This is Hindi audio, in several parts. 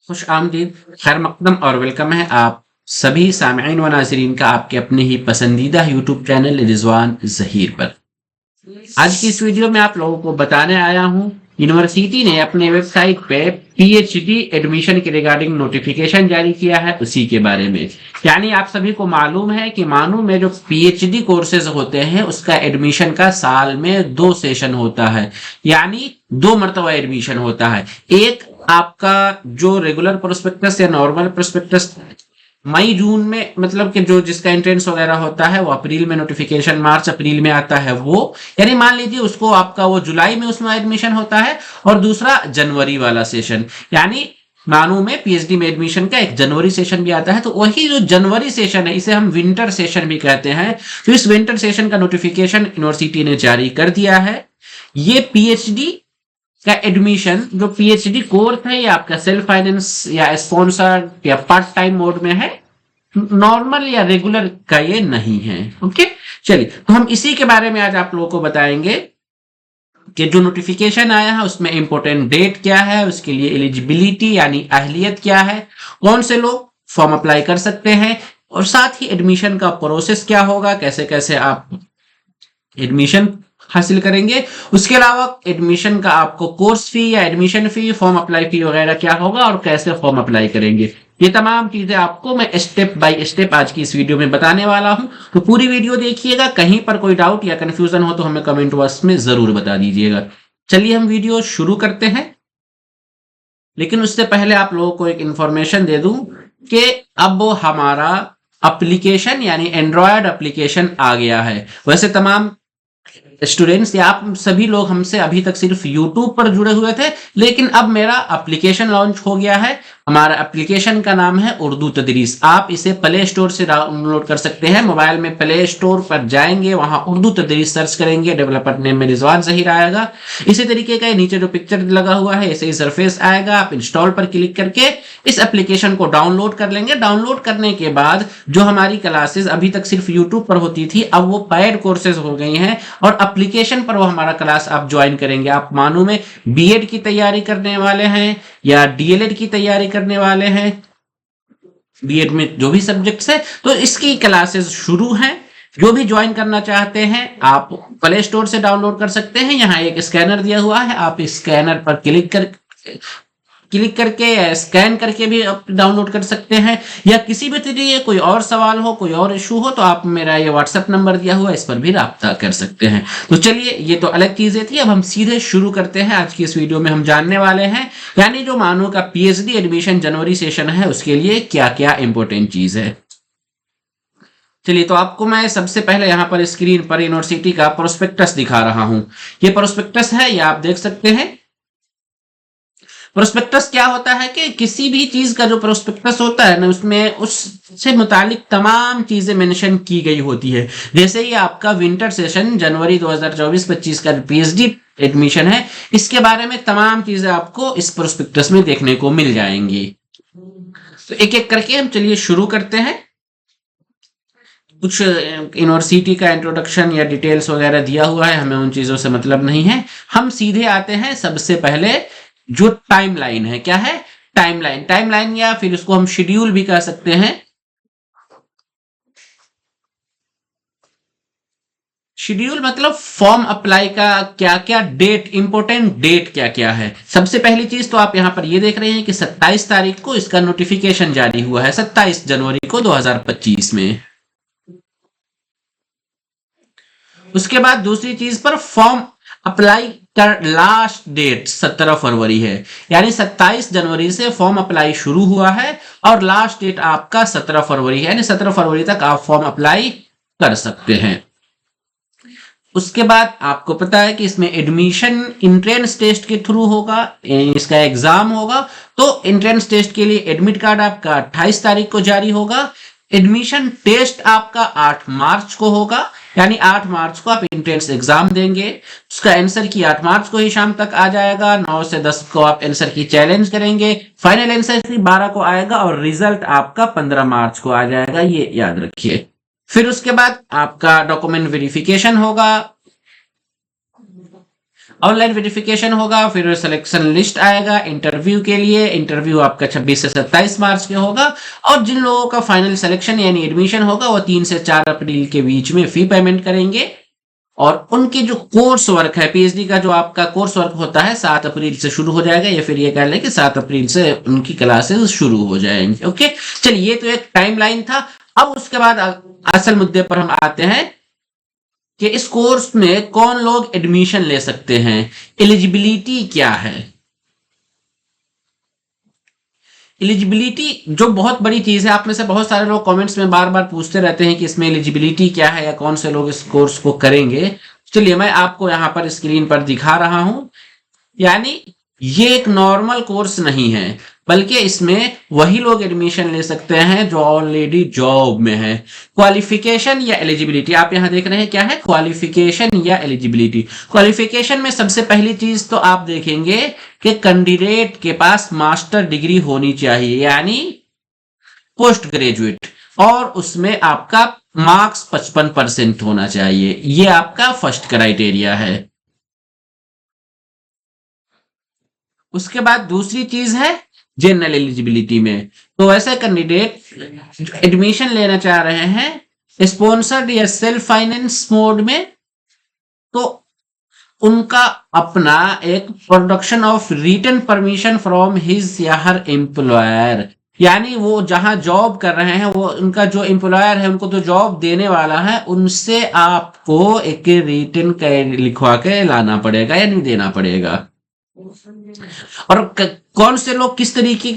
खुश आमदीद, खैर मकदम और वेलकम है आप सभी सामईन व नाज़रीन का आपके अपने ही पसंदीदा यूट्यूब चैनल रिजवान ज़हीर पर। आज की इस वीडियो में आप लोगों को बताने आया हूँ, यूनिवर्सिटी ने अपने वेबसाइट पे पीएचडी एडमिशन के रिगार्डिंग नोटिफिकेशन जारी किया है, उसी के बारे में। यानी आप सभी को मालूम है कि मानो में जो पीएचडी कोर्सेज होते हैं उसका एडमिशन का साल में 2 सेशन होता है, यानी 2 मरतबा एडमिशन होता है। एक आपका जो रेगुलर प्रोस्पेक्टस या नॉर्मल प्रोस्पेक्टस मई जून में, मतलब कि जो जिसका एंट्रेंस वगैरह होता है वो अप्रैल में, नोटिफिकेशन मार्च अप्रैल में आता है वो, यानी मान लीजिए उसको आपका वो जुलाई में उसमें एडमिशन होता है। और दूसरा जनवरी वाला सेशन, यानी मानो में पीएचडी में एडमिशन का एक जनवरी सेशन भी आता है। तो वही जो जनवरी सेशन है इसे हम विंटर सेशन भी कहते हैं। तो इस विंटर सेशन का नोटिफिकेशन यूनिवर्सिटी ने जारी कर दिया है। ये पीएचडी का एडमिशन जो पीएचडी कोर्स है ये आपका सेल्फ फाइनेंस या स्पॉन्सर्ड या पार्ट टाइम मोड में है, नॉर्मल या रेगुलर का ये नहीं है। ओके, चलिए तो हम इसी के बारे में आज आप लोगों को बताएंगे कि जो नोटिफिकेशन आया है उसमें इंपॉर्टेंट डेट क्या है, उसके लिए एलिजिबिलिटी यानी अहलियत क्या है, कौन से लोग फॉर्म अप्लाई कर सकते हैं, और साथ ही एडमिशन का प्रोसेस क्या होगा, कैसे कैसे आप एडमिशन हासिल करेंगे। उसके अलावा एडमिशन का आपको कोर्स फी या एडमिशन फी, फॉर्म अप्लाई फी वगैरह क्या होगा और कैसे फॉर्म अप्लाई करेंगे, ये तमाम चीजें आपको मैं स्टेप बाय स्टेप आज की इस वीडियो में बताने वाला हूं। तो पूरी वीडियो देखिएगा, कहीं पर कोई डाउट या कंफ्यूजन हो तो हमें कमेंट बॉक्स में जरूर बता दीजिएगा। चलिए हम वीडियो शुरू करते हैं, लेकिन उससे पहले आप लोगों को एक इंफॉर्मेशन दे दूं कि अब हमारा एप्लीकेशन यानी एंड्रॉयड एप्लीकेशन आ गया है। वैसे तमाम स्टूडेंट्स या आप सभी लोग हमसे अभी तक सिर्फ यूट्यूब पर जुड़े हुए थे, लेकिन अब मेरा एप्लीकेशन लॉन्च हो गया है। हमारा एप्लीकेशन का नाम है उर्दू तदरीस। आप इसे प्ले स्टोर से डाउनलोड कर सकते हैं। मोबाइल में प्ले स्टोर पर जाएंगे, वहां उर्दू तदरीस सर्च करेंगे, डेवलपर नेम में रिजवान ज़हीर आएगा। इसी तरीके का नीचे जो पिक्चर लगा हुआ है ऐसे ही सरफेस आएगा। आप इंस्टॉल पर क्लिक करके इस एप्लीकेशन को डाउनलोड कर लेंगे। डाउनलोड करने के बाद जो हमारी क्लासेस अभी तक सिर्फ यूट्यूब पर होती थी, अब वो पेड कोर्सेज हो गई हैं और एप्लीकेशन पर वो हमारा क्लास आप ज्वाइन करेंगे। आप मानो में बीएड की तैयारी करने वाले हैं या डीएलएड की तैयारी करने वाले हैं, बीएड में जो भी सब्जेक्ट्स है, तो इसकी क्लासेस शुरू हैं। जो भी ज्वाइन करना चाहते हैं आप प्ले स्टोर से डाउनलोड कर सकते हैं। यहाँ एक स्कैनर दिया हुआ है, आप इस स्कैनर पर क्लिक करके या स्कैन करके भी आप डाउनलोड कर सकते हैं। या किसी भी तरीके कोई और सवाल हो, कोई और इशू हो, तो आप मेरा ये व्हाट्सएप नंबर दिया हुआ है, इस पर भी राब्ता कर सकते हैं। तो चलिए, ये तो अलग चीजें थी, अब हम सीधे शुरू करते हैं। आज की इस वीडियो में हम जानने वाले हैं यानी जो मानो का पीएचडी एडमिशन जनवरी सेशन है उसके लिए क्या क्या इंपॉर्टेंट चीज है। चलिए, तो आपको मैं सबसे पहले यहाँ पर स्क्रीन पर यूनिवर्सिटी का प्रोस्पेक्टस दिखा रहा हूँ। ये प्रोस्पेक्टस है, ये आप देख सकते हैं। प्रोस्पेक्टस क्या होता है कि किसी भी चीज का जो प्रोस्पेक्टस होता है ना, उसमें उससे मुतालिक तमाम चीजें मेंशन की गई होती है। जैसे ये आपका विंटर सेशन जनवरी 2024-25 का पीएचडी एडमिशन है, इसके बारे में तमाम चीजें आपको इस प्रोस्पेक्टस में देखने को मिल जाएंगी। तो एक एक करके हम चलिए शुरू करते हैं। कुछ यूनिवर्सिटी का इंट्रोडक्शन या डिटेल्स वगैरह दिया हुआ है, हमें उन चीजों से मतलब नहीं है। हम सीधे आते हैं सबसे पहले जो टाइमलाइन है। क्या है? टाइमलाइन या फिर उसको हम शेड्यूल भी कह सकते हैं। शेड्यूल मतलब फॉर्म अप्लाई का क्या क्या डेट, इंपॉर्टेंट डेट क्या क्या है। सबसे पहली चीज तो आप यहां पर ये देख रहे हैं कि 27 तारीख को इसका नोटिफिकेशन जारी हुआ है, 27 जनवरी को 2025 में। उसके बाद दूसरी चीज पर फॉर्म अप्लाई का लास्ट डेट 17 फरवरी है, यानी 27 जनवरी से फॉर्म अप्लाई शुरू हुआ है और लास्ट डेट आपका 17 फरवरी है, यानी 17 फरवरी तक आप फॉर्म अप्लाई कर सकते हैं। उसके बाद आपको पता है कि इसमें एडमिशन एंट्रेंस टेस्ट के थ्रू होगा, इसका एग्जाम होगा। तो एंट्रेंस टेस्ट के लिए एडमिट कार्ड आपका 28 तारीख को जारी होगा। एडमिशन टेस्ट आपका 8 मार्च को होगा, यानी 8 मार्च को आप एंट्रेंस एग्जाम देंगे। उसका आंसर की 8 मार्च को ही शाम तक आ जाएगा। 9 से 10 को आप आंसर की चैलेंज करेंगे। फाइनल आंसर की 12 को आएगा और रिजल्ट आपका 15 मार्च को आ जाएगा, ये याद रखिए। फिर उसके बाद आपका डॉक्यूमेंट वेरिफिकेशन होगा। ऑनलाइन वेरिफिकेशन होगा, फिर सिलेक्शन लिस्ट आएगा इंटरव्यू के लिए। इंटरव्यू आपका 26 से 27 मार्च के होगा, और जिन लोगों का फाइनल सिलेक्शन यानी एडमिशन होगा वो 3 से 4 अप्रैल के बीच में फी पेमेंट करेंगे। और उनकी जो कोर्स वर्क है, पीएचडी का जो आपका कोर्स वर्क होता है 7 अप्रैल से शुरू हो जाएगा, या फिर ये कह लें कि 7 अप्रैल से उनकी क्लासेस शुरू हो जाएंगी। ओके, चलिए ये तो एक टाइमलाइन था। अब उसके बाद असल मुद्दे पर हम आते हैं कि इस कोर्स में कौन लोग एडमिशन ले सकते हैं, एलिजिबिलिटी क्या है। एलिजिबिलिटी जो बहुत बड़ी चीज है, आप में से बहुत सारे लोग कमेंट्स में बार बार पूछते रहते हैं कि इसमें एलिजिबिलिटी क्या है या कौन से लोग इस कोर्स को करेंगे। चलिए मैं आपको यहां पर स्क्रीन पर दिखा रहा हूं। यानी ये एक नॉर्मल कोर्स नहीं है, बल्कि इसमें वही लोग एडमिशन ले सकते हैं जो ऑलरेडी जॉब में है। क्वालिफिकेशन या एलिजिबिलिटी आप यहां देख रहे हैं, क्या है क्वालिफिकेशन या एलिजिबिलिटी। क्वालिफिकेशन में सबसे पहली चीज तो आप देखेंगे कि कैंडिडेट के पास मास्टर डिग्री होनी चाहिए, यानी पोस्ट ग्रेजुएट, और उसमें आपका मार्क्स 55% होना चाहिए। ये आपका फर्स्ट क्राइटेरिया है। उसके बाद दूसरी चीज है जनरल एलिजिबिलिटी में, तो ऐसे कैंडिडेट एडमिशन लेना चाह रहे हैं स्पॉन्सर्ड या सेल्फ फाइनेंस मोड में, तो उनका अपना एक production of written permission from his या हर एम्प्लॉयर, यानी वो जहां जॉब कर रहे हैं वो उनका जो एम्प्लॉयर है, उनको तो जॉब देने वाला है, उनसे आपको एक रिटन लिखवा के लाना पड़ेगा यानी देना पड़ेगा। और कौन से लोग किस तरीके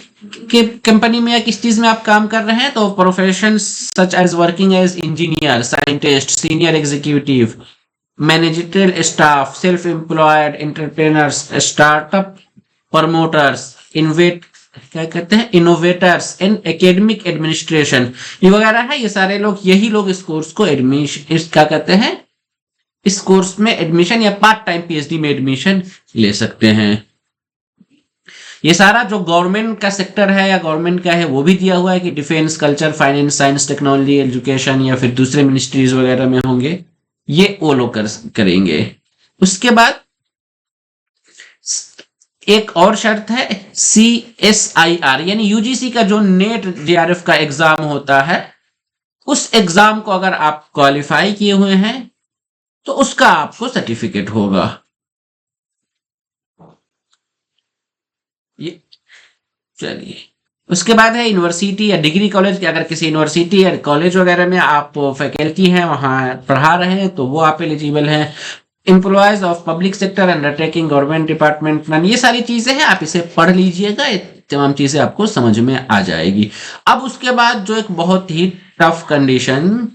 के कंपनी में या किस चीज में आप काम कर रहे हैं, तो profession such as working as engineer, scientist, senior executive, managerial staff, self employed, entrepreneurs, startup promoters, innovators and academic administration, ये वगैरह है। ये सारे लोग, यही लोग इस कोर्स को एडमिशन क्या कहते हैं, इस कोर्स में एडमिशन या पार्ट टाइम पीएचडी में एडमिशन ले सकते हैं। ये सारा जो गवर्नमेंट का सेक्टर है या गवर्नमेंट का है वो भी दिया हुआ है कि defence, culture, finance, science, technology, education या फिर दूसरे मिनिस्ट्रीज वगैरह में होंगे, ये वो लोग करेंगे। उसके बाद एक और शर्त है CSIR, यानी यूजीसी का जो नेट जेआरएफ का एग्जाम होता है, उस एग्जाम को अगर आप क्वालिफाई किए हुए हैं तो उसका आपको सर्टिफिकेट होगा। ये चलिए, उसके बाद है यूनिवर्सिटी या डिग्री कॉलेज के, अगर किसी यूनिवर्सिटी या कॉलेज वगैरह में आप फैकल्टी हैं, वहां पढ़ा रहे हैं, तो वो आप एलिजिबल हैं। Employees of public sector undertaking, government department, ये सारी चीजें हैं, आप इसे पढ़ लीजिएगा, तमाम चीजें आपको समझ में आ जाएगी। अब उसके बाद जो एक बहुत ही टफ कंडीशन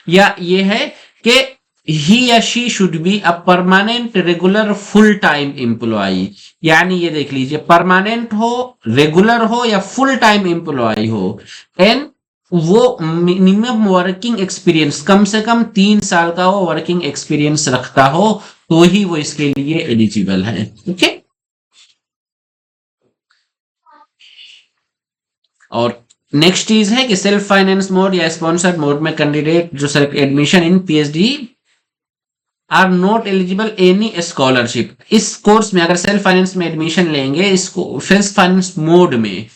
या ये है कि ही या she should be a permanent regular full time employ, यानी ये देख लीजिए परमानेंट हो, रेगुलर हो या फुल टाइम एम्प्लॉय हो, एंड वो मिनिमम वर्किंग एक्सपीरियंस कम से कम 3 साल का वो वर्किंग एक्सपीरियंस रखता हो, तो ही वो इसके लिए एलिजिबल है। ओके, और नेक्स्ट चीज है कि सेल्फ फाइनेंस मोड या स्पॉन्सर्ड मोड में कैंडिडेट जो self admission in PhD are not eligible any scholarship. इस कोर्स में अगर सेल्फ फाइनेंस में एडमिशन लेंगे, इसको सेल्फ फाइनेंस मोड में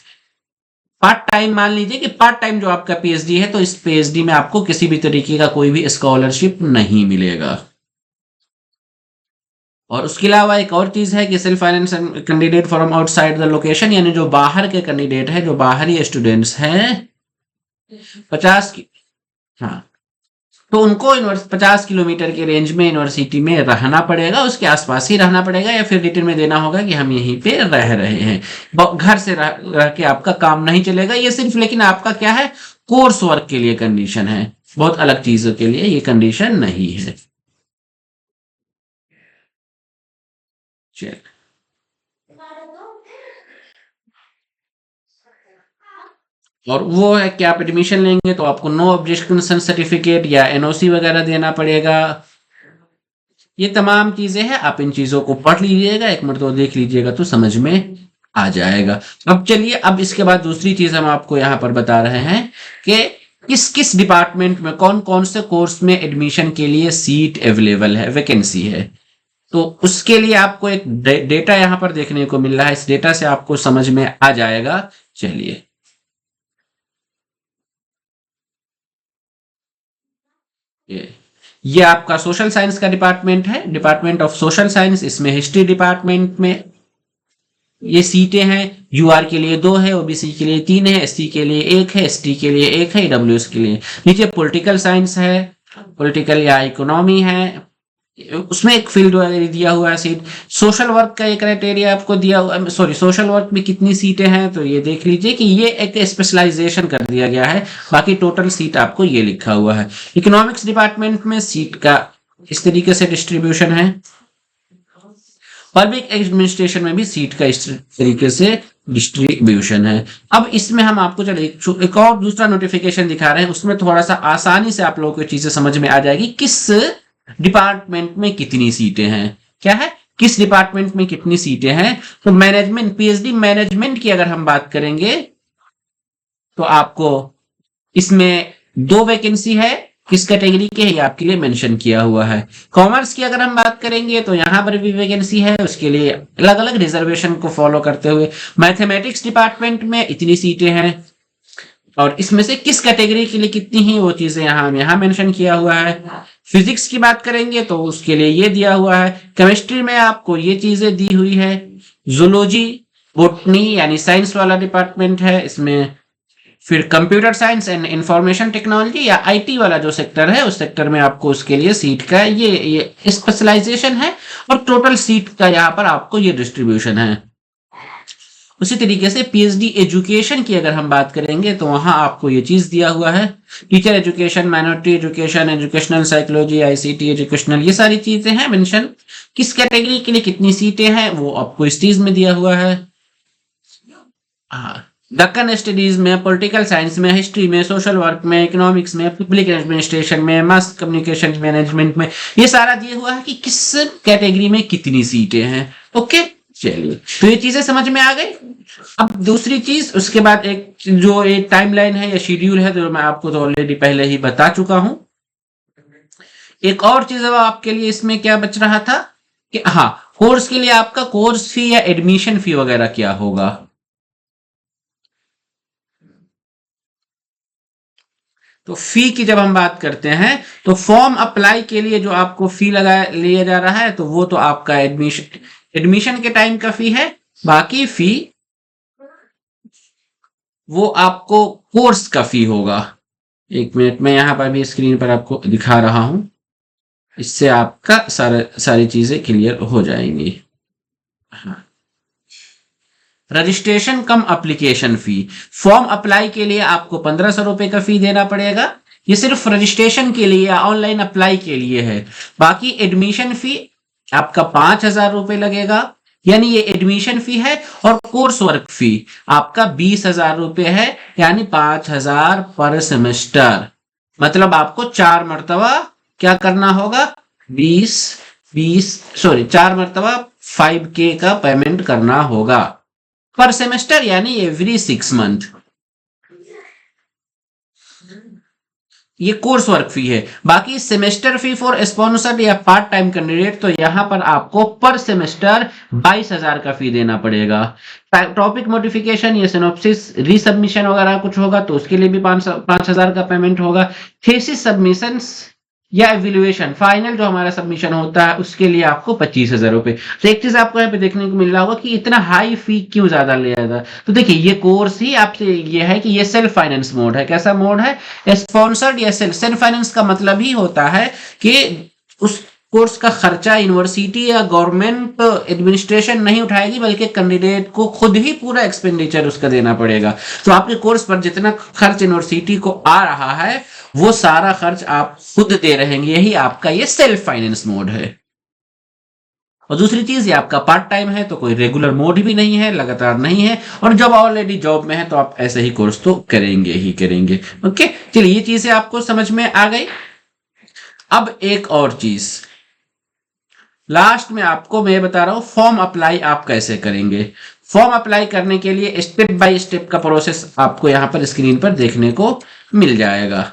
पार्ट टाइम, मान लीजिए कि पार्ट टाइम जो आपका पीएचडी है, तो इस पीएचडी में आपको किसी भी तरीके का कोई भी स्कॉलरशिप नहीं मिलेगा। और उसके अलावा एक और चीज है कि self finance candidate from outside the location, यानी जो बाहर के कैंडिडेट है, जो बाहरी स्टूडेंट्स हैं 50 की, हाँ, तो उनको 50 किलोमीटर के रेंज में यूनिवर्सिटी में रहना पड़ेगा, उसके आसपास ही रहना पड़ेगा, या फिर रिटर्न में देना होगा कि हम यहीं पे रह रहे हैं। घर से रह के आपका काम नहीं चलेगा। ये सिर्फ लेकिन आपका क्या है, कोर्स वर्क के लिए कंडीशन है, बहुत अलग चीजों के लिए ये कंडीशन नहीं है। चल, और वो है कि आप एडमिशन लेंगे तो आपको नो ऑब्जेक्शन सर्टिफिकेट या एनओसी वगैरह देना पड़ेगा। ये तमाम चीजें हैं, आप इन चीजों को पढ़ लीजिएगा, एक मिनट तो देख लीजिएगा तो समझ में आ जाएगा। अब चलिए, अब इसके बाद दूसरी चीज हम आपको यहाँ पर बता रहे हैं कि किस किस डिपार्टमेंट में कौन कौन से कोर्स में एडमिशन के लिए सीट अवेलेबल है, वैकेंसी है। तो उसके लिए आपको एक डेटा यहां पर देखने को मिल रहा है, इस डेटा से आपको समझ में आ जाएगा। चलिए, ये आपका सोशल साइंस का डिपार्टमेंट है, डिपार्टमेंट ऑफ सोशल साइंस। इसमें हिस्ट्री डिपार्टमेंट में ये सीटें हैं। यूआर के लिए 2 है, ओबीसी के लिए 3 है, एससी के लिए 1 है, एसटी के लिए 1 है, ईडब्ल्यूएस के लिए। नीचे पॉलिटिकल साइंस है, पॉलिटिकल या इकोनॉमी है, उसमें एक फील्ड दिया हुआ है सीट। सोशल वर्क का एक क्राइटेरिया आपको दिया हुआ, सॉरी, सोशल वर्क में कितनी सीटें हैं तो ये देख लीजिए कि ये एक स्पेशलाइजेशन कर दिया गया है। बाकी टोटल सीट आपको ये लिखा हुआ है। इकोनॉमिक्स डिपार्टमेंट में सीट का इस तरीके से डिस्ट्रीब्यूशन है। पब्लिक एडमिनिस्ट्रेशन में भी सीट का इस तरीके से डिस्ट्रीब्यूशन है। अब इसमें हम आपको चलो एक और दूसरा नोटिफिकेशन दिखा रहे हैं, उसमें थोड़ा सा आसानी से आप लोगों को चीजें समझ में आ जाएगी। किस डिपार्टमेंट में कितनी सीटें हैं, क्या है, किस डिपार्टमेंट में कितनी सीटें हैं। तो मैनेजमेंट, पीएचडी मैनेजमेंट की अगर हम बात करेंगे तो आपको इसमें 2 वैकेंसी है। किस कैटेगरी के है ये आपके लिए मेंशन किया हुआ है। कॉमर्स की अगर हम बात करेंगे तो यहां पर भी वैकेंसी है, उसके लिए अलग अलग रिजर्वेशन को फॉलो करते हुए। मैथमेटिक्स डिपार्टमेंट में इतनी सीटें हैं और इसमें से किस कैटेगरी के लिए कितनी ही वो चीजें यहां मेंशन किया हुआ है। फिजिक्स की बात करेंगे तो उसके लिए ये दिया हुआ है। केमिस्ट्री में आपको ये चीजें दी हुई है। जूलॉजी, बॉटनी यानी साइंस वाला डिपार्टमेंट है इसमें। फिर computer science and information technology या आईटी वाला जो सेक्टर है उस सेक्टर में आपको उसके लिए सीट का ये स्पेशलाइजेशन है और टोटल सीट का यहाँ पर आपको ये डिस्ट्रीब्यूशन है। उसी तरीके से पीएचडी एजुकेशन की अगर हम बात करेंगे तो वहां आपको ये चीज दिया हुआ है। Teacher education, minority education, educational psychology, ICT educational, ये सारी चीजें हैं मेंशन। किस कैटेगरी के लिए कितनी सीटें हैं वो आपको इस चीज में दिया हुआ है। दक्कन स्टडीज में, पॉलिटिकल साइंस में, हिस्ट्री में, सोशल वर्क में, इकोनॉमिक्स में, पब्लिक एडमिनिस्ट्रेशन में, मास कम्युनिकेशन मैनेजमेंट में, ये सारा दिया हुआ है कि किस कैटेगरी में कितनी सीटें हैं। ओके, चलिए, तो ये चीजें समझ में आ गई। अब दूसरी चीज, उसके बाद एक जो एक टाइमलाइन है या शेड्यूल है जो मैं आपको तो ऑलरेडी पहले ही बता चुका हूं। एक और चीज अब आपके लिए इसमें क्या बच रहा था कि हाँ, कोर्स के लिए आपका कोर्स फी या एडमिशन फी वगैरह क्या होगा। तो फी की जब हम बात करते हैं तो फॉर्म अप्लाई के लिए जो आपको फी लिया जा रहा है तो वो तो आपका एडमिशन के टाइम का फी है। बाकी फी वो आपको कोर्स का फी होगा। एक मिनट में यहां पर भी स्क्रीन पर आपको दिखा रहा हूं, इससे आपका सारी चीजें क्लियर हो जाएंगी। हाँ, रजिस्ट्रेशन कम एप्लीकेशन फी। फॉर्म अप्लाई के लिए आपको 1500 रुपए का फी देना पड़ेगा। ये सिर्फ रजिस्ट्रेशन के लिए या ऑनलाइन अप्लाई के लिए है। बाकी एडमिशन फी आपका 5000 रुपए लगेगा, यानी ये एडमिशन फी है। और कोर्स वर्क फी आपका 20,000 रुपए है, यानी 5,000 पर सेमेस्टर। मतलब आपको 4 मरतबा क्या करना होगा, 4 मरतबा 5K का पेमेंट करना होगा पर सेमेस्टर, यानी एवरी 6 मंथ। ये कोर्स वर्क फी है। बाकी सेमेस्टर फी फॉर स्पॉन्सर्ड या पार्ट टाइम कैंडिडेट तो यहां पर आपको पर सेमेस्टर 22,000 का फी देना पड़ेगा। टॉपिक मॉडिफिकेशन या सिनॉप्सिस रीसबमिशन वगैरह कुछ होगा तो उसके लिए भी 5,000 का पेमेंट होगा। थीसिस सबमिशंस या एवेल्युएशन, फाइनल जो हमारा सबमिशन होता है उसके लिए आपको 25,000 रुपए। तो एक चीज आपको यहाँ पे देखने को मिल रहा होगा कि इतना हाई फी क्यों ज्यादा लिया जाता है। तो देखिए, ये कोर्स ही आपसे ये है कि ये सेल्फ फाइनेंस मोड है। कैसा मोड है, स्पॉन्सर्ड या सेल्फ फाइनेंस का मतलब ही होता है कि उस कोर्स का खर्चा यूनिवर्सिटी या गवर्नमेंट एडमिनिस्ट्रेशन नहीं उठाएगी, बल्कि कैंडिडेट को खुद ही पूरा एक्सपेंडिचर उसका देना पड़ेगा। तो आपके कोर्स पर जितना खर्च यूनिवर्सिटी को आ रहा है वो सारा खर्च आप खुद दे रहेंगे। यही आपका ये सेल्फ फाइनेंस मोड है। और दूसरी चीज, ये आपका पार्ट टाइम है तो कोई रेगुलर मोड भी नहीं है, लगातार नहीं है। और जब ऑलरेडी जॉब में है तो आप ऐसे ही कोर्स तो करेंगे ही करेंगे। ओके, चलिए, ये चीजें आपको समझ में आ गई। अब एक और चीज लास्ट में आपको मैं बता रहा हूं, फॉर्म अप्लाई आप कैसे करेंगे। फॉर्म अप्लाई करने के लिए स्टेप बाय स्टेप का प्रोसेस आपको यहां पर स्क्रीन पर देखने को मिल जाएगा।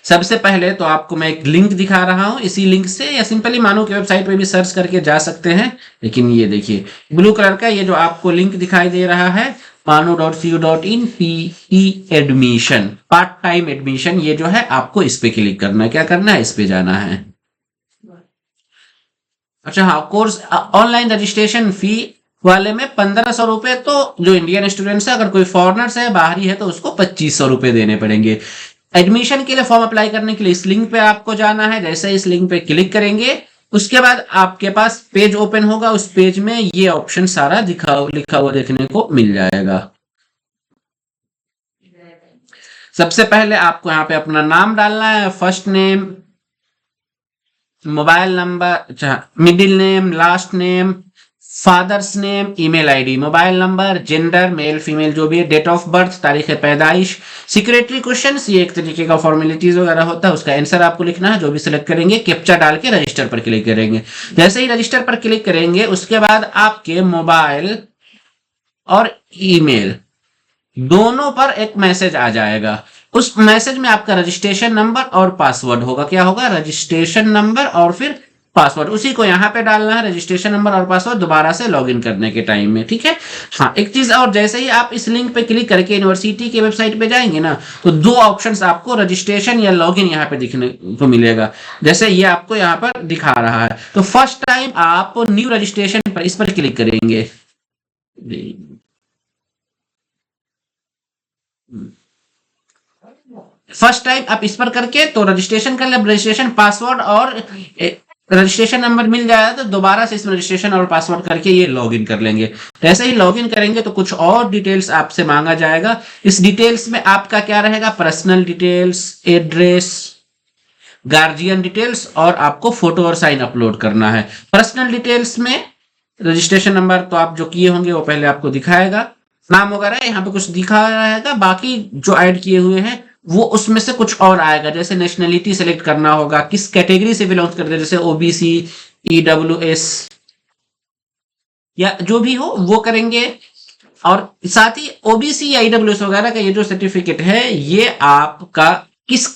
सबसे पहले तो आपको मैं एक लिंक दिखा रहा हूं, इसी लिंक से या सिंपली मानो की वेबसाइट पे भी सर्च करके जा सकते हैं। लेकिन ये देखिए ब्लू कलर का ये जो आपको लिंक दिखाई दे रहा है manu.cu.in PE admission, part time admission, ये जो है आपको इस पे क्लिक करना है। क्या करना है, इस पे जाना है। अच्छा हाँ, कोर्स ऑनलाइन रजिस्ट्रेशन फी वाले में 1500 रुपए तो जो इंडियन स्टूडेंट्स है, अगर कोई फॉरनर्स है बाहरी है तो उसको 2500 रुपए देने पड़ेंगे। एडमिशन के लिए फॉर्म अप्लाई करने के लिए इस लिंक पे आपको जाना है। जैसे इस लिंक पे क्लिक करेंगे उसके बाद आपके पास पेज ओपन होगा, उस पेज में ये ऑप्शन सारा लिखा हुआ देखने को मिल जाएगा। सबसे पहले आपको यहाँ पे अपना नाम डालना है, फर्स्ट नेम, मोबाइल नंबर, अच्छा middle name, last name, father's name, email ID, mobile number, gender male female जो भी है, डेट ऑफ बर्थ, तारीख पैदाइश, सिक्योरिटी क्वेश्चंस, ये एक तरीके का फॉर्मेलिटीज वगैरह होता है, उसका आंसर आपको लिखना है। जो भी सिलेक्ट करेंगे कैप्चा डाल के रजिस्टर पर क्लिक करेंगे। जैसे ही रजिस्टर पर क्लिक करेंगे उसके बाद आपके मोबाइल और ईमेल दोनों पर एक मैसेज आ जाएगा। उस मैसेज में आपका रजिस्ट्रेशन नंबर और पासवर्ड होगा। क्या होगा, रजिस्ट्रेशन नंबर और फिर पासवर्ड, उसी को यहाँ पे डालना है, रजिस्ट्रेशन नंबर और पासवर्ड दोबारा से लॉगिन करने के टाइम में। ठीक है। हाँ एक चीज और, जैसे ही आप इस लिंक पे क्लिक करके यूनिवर्सिटी की वेबसाइट पे जाएंगे ना तो दो ऑप्शंस आपको रजिस्ट्रेशन या लॉगिन यहाँ पे दिखने को मिलेगा। जैसे ये आपको यहाँ पर दिखा रहा है, तो फर्स्ट टाइम आप न्यू रजिस्ट्रेशन पर इस पर क्लिक करेंगे। फर्स्ट टाइम आप इस पर करके तो रजिस्ट्रेशन कर ले, रजिस्ट्रेशन पासवर्ड और रजिस्ट्रेशन नंबर मिल जाएगा तो दोबारा से इसमें रजिस्ट्रेशन और पासवर्ड करके ये लॉगिन कर लेंगे। जैसे ही लॉगिन करेंगे तो कुछ और डिटेल्स आपसे मांगा जाएगा। इस डिटेल्स में आपका क्या रहेगा, personal details, address, guardian details और आपको फोटो और साइन अपलोड करना है। पर्सनल डिटेल्स में रजिस्ट्रेशन नंबर तो आप जो किए होंगे वो पहले आपको दिखाएगा, नाम वगैरह यहाँ पे कुछ दिखा रहेगा, बाकी जो ऐड किए हुए हैं वो उसमें से कुछ और आएगा। जैसे नेशनलिटी सेलेक्ट करना होगा, किस कैटेगरी से बिलोंग करते हैं, जैसे ओबीसी, ईडब्ल्यूएस या जो भी हो वो करेंगे। और साथ ही ओबीसी या ईडब्ल्यूएस वगैरह का ये जो सर्टिफिकेट है ये आपका किस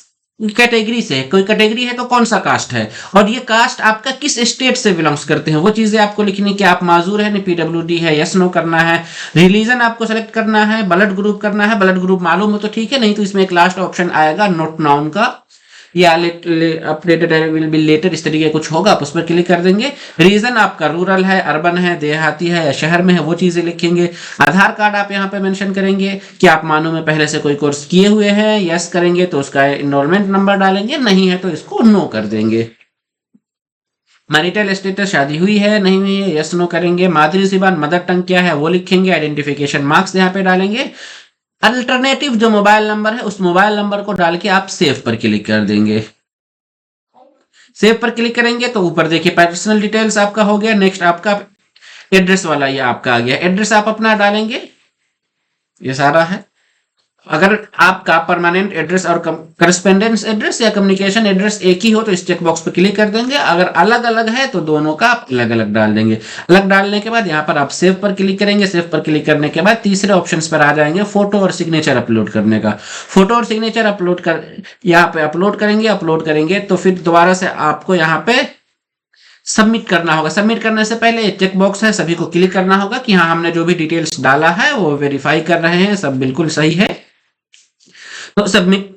कैटेगरी से, कोई कैटेगरी है तो कौन सा कास्ट है, और ये कास्ट आपका किस स्टेट से बिलोंग्स करते हैं वो चीजें आपको लिखनी। कि आप माजूर है, पीडब्ल्यूडी है, यस नो करना है। रिलीजन आपको सेलेक्ट करना है, ब्लड ग्रुप करना है, ब्लड ग्रुप मालूम हो तो ठीक है, नहीं तो इसमें एक लास्ट ऑप्शन आएगा नोट नाउन का, या अपडेटेड विल बी लेटर, इस तरीके कुछ होगा, आप उस पर क्लिक कर देंगे। रीजन आपका रूरल है, अर्बन है, देहाती है या शहर में है वो चीजें लिखेंगे। आधार कार्ड आप यहाँ पे मेंशन करेंगे कि आप मानो में पहले से कोई कोर्स किए हुए हैं, यस करेंगे तो उसका एनरोलमेंट नंबर डालेंगे, नहीं है तो इसको नो कर देंगे। मैरिटल स्टेटस, शादी हुई है नहीं हुई है, यस नो करेंगे। मादरी जुबान मदर टंग क्या है वो लिखेंगे। आइडेंटिफिकेशन मार्क्स यहाँ पे डालेंगे। अल्टरनेटिव जो मोबाइल नंबर है उस मोबाइल नंबर को डाल के आप सेव पर क्लिक कर देंगे। सेव पर क्लिक करेंगे तो ऊपर देखिए पर्सनल डिटेल्स आपका हो गया। नेक्स्ट आपका एड्रेस वाला ये आपका आ गया, एड्रेस आप अपना डालेंगे, ये सारा है। अगर आपका परमानेंट एड्रेस और करस्पेंडेंस एड्रेस या कम्युनिकेशन एड्रेस एक ही हो तो इस चेक बॉक्स पर क्लिक कर देंगे। अगर अलग अलग है तो दोनों का आप अलग अलग डाल देंगे। अलग डालने के बाद यहाँ पर आप सेव पर क्लिक करेंगे। सेव पर क्लिक करने के बाद तीसरे ऑप्शन पर आ जाएंगे फोटो और सिग्नेचर अपलोड करने का। फोटो और सिग्नेचर अपलोड कर यहाँ पे अपलोड करेंगे तो फिर दोबारा से आपको यहाँ पे सबमिट करना होगा। सबमिट करने से पहले एक चेक बॉक्स है, सभी को क्लिक करना होगा कि हाँ हमने जो भी डिटेल्स डाला है वो वेरीफाई कर रहे हैं, सब बिल्कुल सही है। तो सबमिट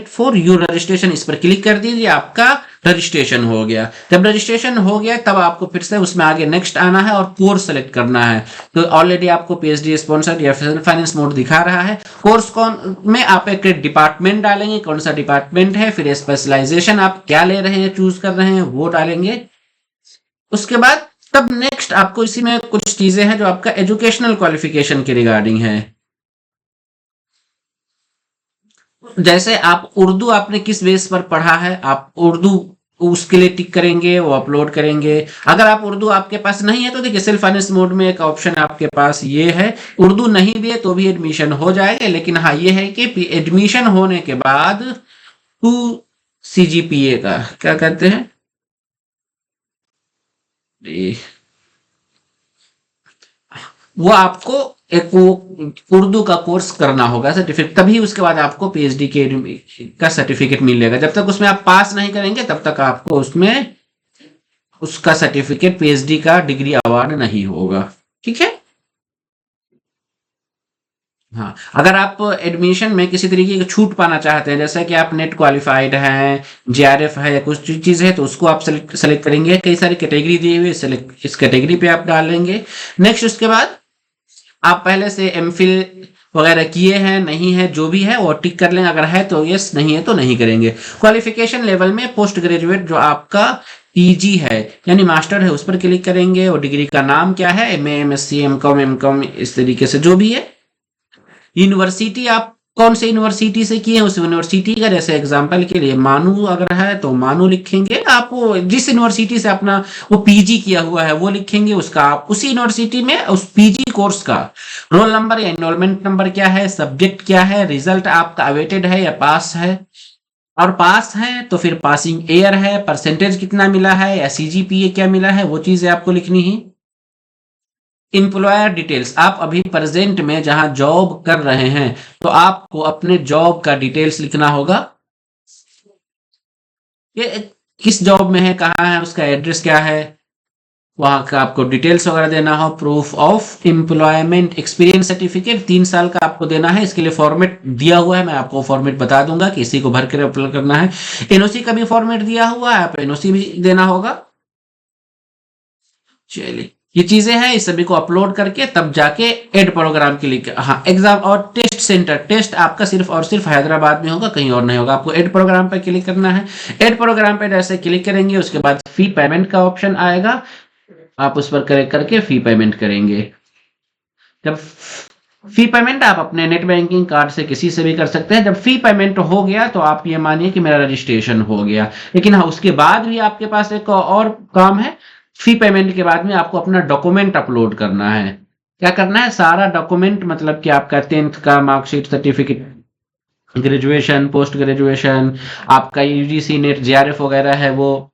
फॉर योर रजिस्ट्रेशन इस पर क्लिक कर दीजिए, आपका रजिस्ट्रेशन हो गया। जब रजिस्ट्रेशन हो गया तब आपको फिर से उसमें आगे नेक्स्ट आना है और कोर्स सेलेक्ट करना है। तो ऑलरेडी आपको पीएचडी स्पॉन्सर्ड या फाइनेंस मोड दिखा रहा है। कोर्स कौन में आप एक डिपार्टमेंट डालेंगे, कौन सा डिपार्टमेंट है, फिर स्पेशलाइजेशन आप क्या ले रहे हैं, चूज कर रहे हैं वो डालेंगे। उसके बाद तब नेक्स्ट आपको इसी में कुछ चीजें हैं जो आपका एजुकेशनल क्वालिफिकेशन के रिगार्डिंग है। जैसे आप उर्दू आपने किस बेस पर पढ़ा है, आप उर्दू उसके लिए टिक करेंगे, वो अपलोड करेंगे। अगर आप उर्दू आपके पास नहीं है तो देखिए सेल्फ फाइनेंस मोड में एक ऑप्शन आपके पास ये है। उर्दू नहीं भी है तो भी एडमिशन हो जाएगा, लेकिन हाँ ये है कि एडमिशन होने के बाद 2 CGPA का क्या कहते हैं, वो आपको एक वो उर्दू का कोर्स करना होगा सर्टिफिकेट, तभी उसके बाद आपको पीएचडी का सर्टिफिकेट मिलेगा। जब तक उसमें आप पास नहीं करेंगे तब तक आपको उसमें उसका सर्टिफिकेट पीएचडी का डिग्री अवार्ड नहीं होगा। ठीक है। हाँ, अगर आप एडमिशन में किसी तरीके की छूट पाना चाहते हैं, जैसे कि आप नेट क्वालिफाइड हैं, जेआरएफ है या कुछ चीज़ है, तो उसको आप सेलेक्ट करेंगे। कई सारी कैटेगरी दी हुई है, सेलेक्ट इस कैटेगरी पे आप डालेंगे। नेक्स्ट उसके बाद आप पहले से एमफिल वगैरह किए हैं नहीं है, जो भी है वो टिक कर लेंगे। अगर है तो यस, नहीं है तो नहीं करेंगे। क्वालिफिकेशन लेवल में पोस्ट ग्रेजुएट जो आपका पीजी है यानी मास्टर है उस पर क्लिक करेंगे। और डिग्री का नाम क्या है, एमए, एमएससी, एमकॉम, इस तरीके से जो भी है। यूनिवर्सिटी आप कौन से यूनिवर्सिटी से किए हैं उस यूनिवर्सिटी का, जैसे एग्जांपल के लिए मानू अगर है तो मानू लिखेंगे। आप वो जिस यूनिवर्सिटी से अपना वो पीजी किया हुआ है वो लिखेंगे, उसका आप उसी यूनिवर्सिटी में उस पीजी कोर्स का रोल नंबर या एनरोलमेंट नंबर क्या है, सब्जेक्ट क्या है, रिजल्ट आपका अवेटेड है या पास है। और पास है तो फिर पासिंग ईयर है, परसेंटेज कितना मिला है या सीजीपीए क्या मिला है, वो चीजें आपको लिखनी है। एम्प्लॉयर डिटेल्स, आप अभी प्रेजेंट में जहां जॉब कर रहे हैं तो आपको अपने जॉब का डिटेल्स लिखना होगा। ये किस जॉब में है, कहाँ है, उसका एड्रेस क्या है, वहां का आपको डिटेल्स वगैरह देना हो। Proof of employment experience certificate 3 साल का आपको देना है। इसके लिए फॉर्मेट दिया हुआ है, मैं आपको फॉर्मेट बता दूंगा कि इसी को भर कर अपलोड करना है। एनओसी का भी फॉर्मेट दिया हुआ है, आप एनओसी भी देना होगा। चलिए, ये चीजें हैं, इस सभी को अपलोड करके तब जाके एड प्रोग्राम के लिए, हाँ एग्जाम और टेस्ट सेंटर, टेस्ट आपका सिर्फ और सिर्फ हैदराबाद में होगा, कहीं और नहीं होगा। आपको एड प्रोग्राम पर क्लिक करना है। एड प्रोग्राम पे जैसे क्लिक करेंगे उसके बाद फी पेमेंट का ऑप्शन आएगा, आप उस पर क्लिक करके फी पेमेंट करेंगे। जब फी पेमेंट आप अपने नेट बैंकिंग कार्ड से किसी से भी कर सकते हैं। जब फी पेमेंट हो गया तो आप ये मानिए कि मेरा रजिस्ट्रेशन हो गया। लेकिन हाँ, उसके बाद भी आपके पास एक और काम है। फी पेमेंट के बाद में आपको अपना डॉक्यूमेंट अपलोड करना है। क्या करना है, सारा डॉक्यूमेंट, मतलब कि आपका 10th का marksheet, certificate, graduation, post graduation, आपका यूजीसी नेट जेआरएफ वगैरह है वो,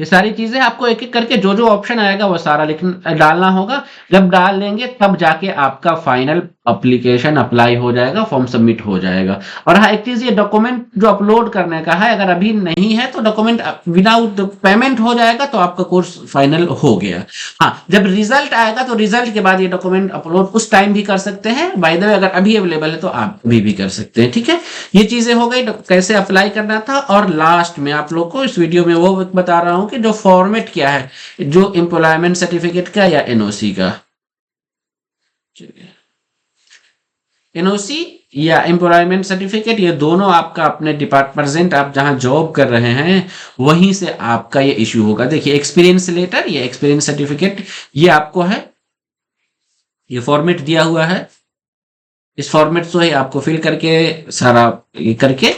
ये सारी चीजें आपको एक एक करके जो जो ऑप्शन आएगा वो सारा डालना होगा। जब डाल लेंगे तब जाके आपका फाइनल एप्लीकेशन अप्लाई हो जाएगा, फॉर्म सबमिट हो जाएगा। और हाँ, एक चीज, ये डॉक्यूमेंट जो अपलोड करने का है, अगर अभी नहीं है तो डॉक्यूमेंट विदाउट पेमेंट हो जाएगा तो आपका कोर्स फाइनल हो गया। हाँ, जब रिजल्ट आएगा तो रिजल्ट के बाद ये डॉक्यूमेंट अपलोड उस टाइम भी कर सकते हैं। बाय द वे, अगर अभी अवेलेबल है तो आप अभी भी कर सकते हैं। ठीक है, ये चीजें हो गई कैसे अप्लाई करना था। और लास्ट में आप लोग को इस वीडियो में वो बता रहा हूं कि जो फॉर्मेट क्या है, जो एम्प्लॉयमेंट सर्टिफिकेट का या एनओसी का, एनओसी या एम्प्लॉयमेंट सर्टिफिकेट, ये दोनों आपका अपने डिपार्टमेंट आप जहां जॉब कर रहे हैं वहीं से आपका ये इश्यू होगा। देखिए, एक्सपीरियंस लेटर, ये एक्सपीरियंस सर्टिफिकेट, ये आपको है, ये फॉर्मेट दिया हुआ है। इस फॉर्मेट से ही आपको फिल करके सारा ये करके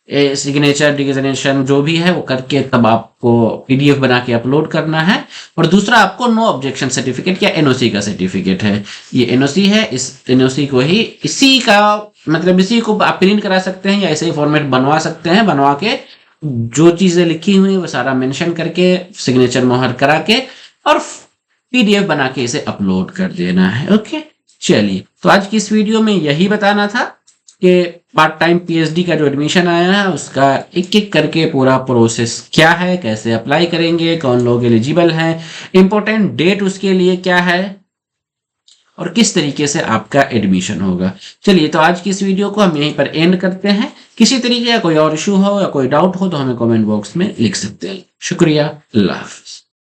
सिग्नेचर, डिजिग्नेशन जो भी है वो करके तब आपको पीडीएफ बना के अपलोड करना है। और दूसरा आपको नो ऑब्जेक्शन सर्टिफिकेट या एनओसी का सर्टिफिकेट है, ये एनओसी है। इस एनओसी को ही इसी का मतलब इसी को आप प्रिंट करा सकते हैं या ऐसे ही फॉर्मेट बनवा सकते हैं। बनवा के जो चीजें लिखी हुई वो सारा मेंशन करके सिग्नेचर मोहर करा के और पीडीएफ बना के इसे अपलोड कर देना है। ओके, चलिए, तो आज की इस वीडियो में यही बताना था कि पार्ट टाइम पीएचडी का जो एडमिशन आया है उसका एक एक करके पूरा प्रोसेस क्या है, कैसे अप्लाई करेंगे, कौन लोग एलिजिबल हैं, इंपॉर्टेंट डेट उसके लिए क्या है और किस तरीके से आपका एडमिशन होगा। चलिए, तो आज की इस वीडियो को हम यहीं पर एंड करते हैं। किसी तरीके का कोई और इशू हो या कोई डाउट हो तो हमें कमेंट बॉक्स में लिख सकते हैं। शुक्रिया, अल्लाह हाफ़िज़।